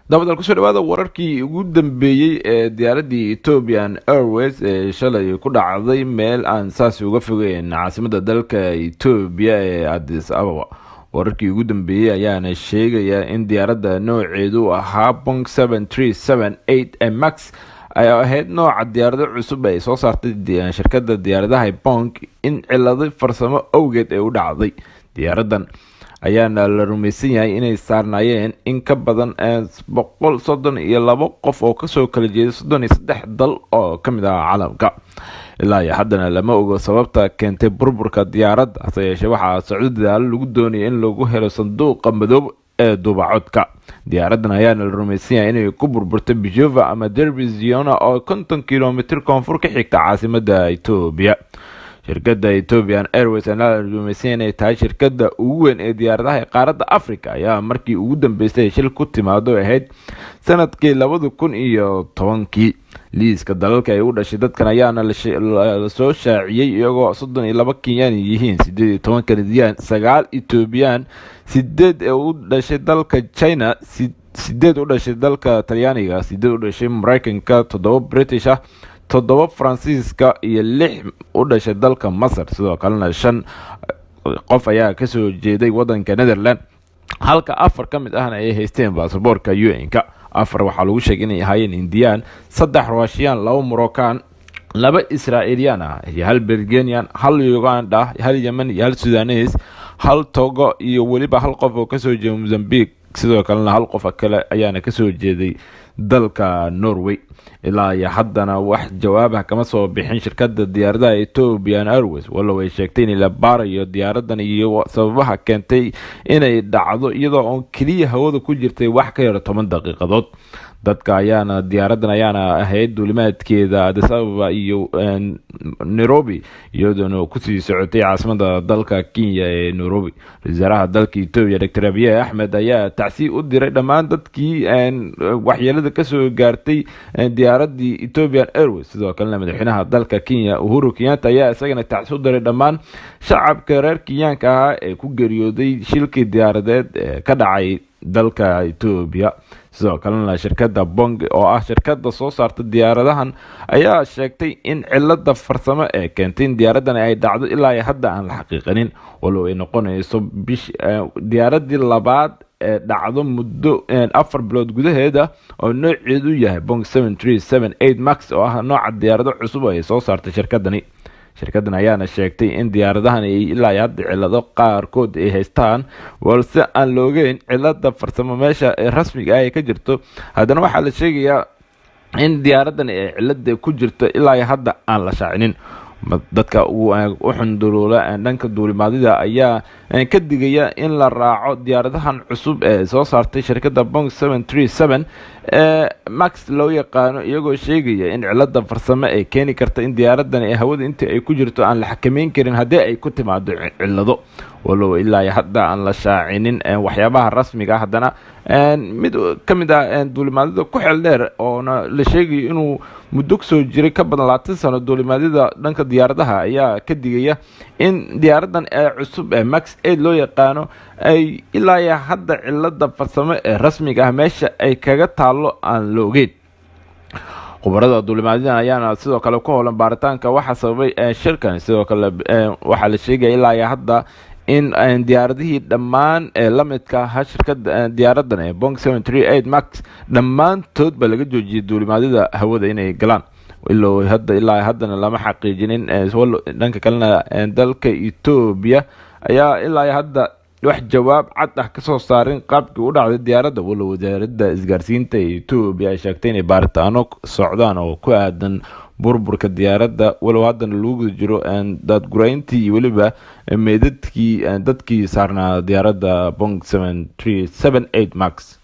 dabadal kusoo dhawaada wararkii ugu dambeeyey ee diyaaradii Ethiopian Airways ee shalay ku dhacday meel aan saas uga fogeyn caasimadda dalka Ethiopia ee Addis Ababa. wararkii ugu dambeeyey ayaana sheegaya in diyaaradda nooceedu ahaa Boeing 737-8 Max ay ahayd nooca diyaarado cusub ay soo saartay shirkadda diyaaradaha Boeing in cilado farsamo awgeed ay u dhacday. diyaaradan ayaana la rumaysan yahay inay saarnaayeen in ka badan 132 qof oo kasoo kala jeeda 33 dal oo kamid ah caalamka. ilaa iyo haddana lama ogo sababta keentay burburka diyaaradda, hase yeeshee waxaa socdo dadaalo lagu doonaya in lagu helo sanduuqa madoob ee duubacodka. diyaaradan ayaana la rumaysan yahay inay ku burburtay Bijova ama Derby Ziona oo 50 kilomitir koonfur ka xigta caasimadda Ethiopia. shirkadda Ethiopian Airways ayaa la rumaysan inay tahay shirkadda ugu weyn ee diyaaradaha qaaradda Afrika ayaa markii ugu dambeysay shil ku timaado ahayd sanadkii 2010. liiska dalalka ay u dhashay dadkan ayaana la soo shaaciyay iyagoo 32 Kenyan yihiin, 18 Canadian, 9 Ethiopian, 8 ee u dhashay dalka China, 8 u dhashay dalka Talyaaniga, 8 u dhashay Mareykanka, 7 British ah, 7 Faransiiska iyo 6 u dhashay dalka Masar. sidoo kalena 5 qof ayaa ka soo jeeday wadanka Netherlands, halka 4 ka mid ahna ay haysteen baasaboorka UN-ka. 4 waxaa lagu sheegay inay ahaayeen Indian, 3 Russian, 2 Moroccan, 2 Israa'iiliyan ah, 1 Belgian, 1 Uganda, 1 Yemen, 1 Sudanese, 1 Togo iyo weliba 1 qof oo ka soo jeeda Mozambique. sidoo kalena 1 qof kale ayaana ka soo jeeday dalka Norway. ilaa iyo haddana wax jawaab ah kama soo bixin shirkadda diyaaradaha Ethiopian Airways, walow ay sheegtay in la baarayo diyaaradan iyo sababaha keentay inay dhacdo iyadoo oo kaliya hawada ku jirtay wax ka yar 10 daqiiqadood. diyaaradan ayaana ahayd duulimaadkeeda Addis Ababa iyo Nairobi, iyadoo ku sii socotay caasimadda dalka Kenya ee Nairobi. wasaaraha dalka Ethiopia Dr. Abiy Ahmed ayaa tacsiin u diray dhammaan dadkii waxyeelada ka soo gaartay diyaaradii Ethiopian Airways. sidoo kalena madaxweynaha dalka Kenya Uhuru Kenyatta ayaa isagana tacsiin u diray dhammaan shacabka reer Kenyaanka ah ee ku geeriyooday shilkii diyaaradeed ee ka dhacay dalka Ethiopia. sidoo kalena shirkadda Boeing oo ah shirkadda soo saarta diyaaradahan ayaa sheegtay in cilada farsamo ee keentay in diyaaradan ay dhacdo ilaa iyo hadda aan la xaqiiqinin, walow ay noqonayso diyaaradii labaad ee dhacdo muddo 4 bilood gudaheeda oo nooceedu yahay Boeing 737-8 Max oo ah nooca diyaarado cusub ay soo saartay shirkadani. shirkaddan ayaana sheegtay in diyaaradahan ay ilaa iyo hadda cilado qaarkood ay haystaan, balse aan la ogeyn cilada farsamo meesha ee rasmiga ah ay ka jirto. haddana waxaa la sheegayaa in diyaaradan ay cilada ku jirto ilaa iyo hadda aan la shaacinin. dadka u xundulula dhanka duulimaadida ayaa ka digaya in la raaco diyaaradahan cusub ee soo saartay shirkadda Boeing 737 Max loo yaqaano, iyagoo sheegaya in cilada farsamo ay keeni karta in diyaaradan ay hawada intii ay ku jirto aan la xakameyn karin haddii ay ku timaado cilado. walow ilaa iyo hadda aan la shaacinin waxyaabaha rasmiga ah, haddana mid ka mid ah duulimaadida ku xeel dheer oona la sheegayo inuu muddo soo jiray ka badan 20 sano duulimaadida dhanka diyaaradaha ayaa ka digaya in diyaaradan ee cusub ee Max 8 loo yaqaano ay ilaa iyo hadda cilada farsamo ee rasmiga ah meesha ay kaga taalo aan la ogeyn. khubarada duulimaadida ayaana sidoo kale ku howlan baaritaanka waxa sababay shirkan. sidoo kale waxaa la sheegaya ilaa iyo hadda in diyaaradihii dhammaan ee la midka ah shirkadda diyaaradan ee Boeing 738 Max dhammaantood ba laga joojiyay duulimaadida hawada inay galaan. ilaa haddana lama xaqiijinin. dhanka kalena dalka Ethiopia ayaa ilaa iyo hadda wax jawaab cad ah ka soo saarin qaabkii u dhacday diyaaradda, walow wasaaradda isgaarsiinta ee Ethiopia ay sheegtay inay baaritaano socdaan oo ku aadan burburka diyaaradda, walow haddana lagu jiro daadgurayntii iyo weliba meedadkii dadkii saarnaa diyaaradda Boeing 737-8 Max.